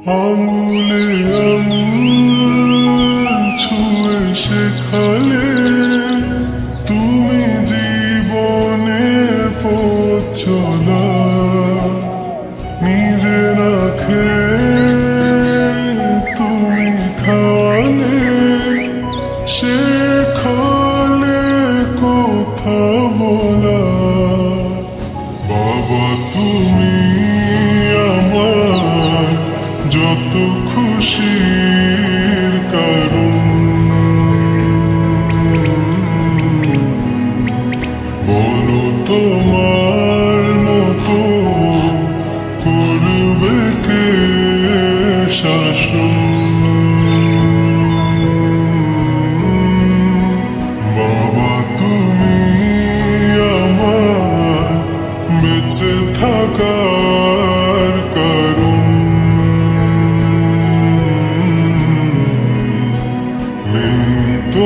আঙুলে আঙুল ছুঁয়ে শেখালে তুমি জীবনের পথ চলা, নিজে না খেয়ে তুমি খাওয়ালে, শেখালে কথা বলা। বাবা তুমি আমার যত খুশির কারণ, বলো তোমার মতো করবে কে শাসন। বাবা তুমি আমার বেঁচে থাকার কারণ, নেই তো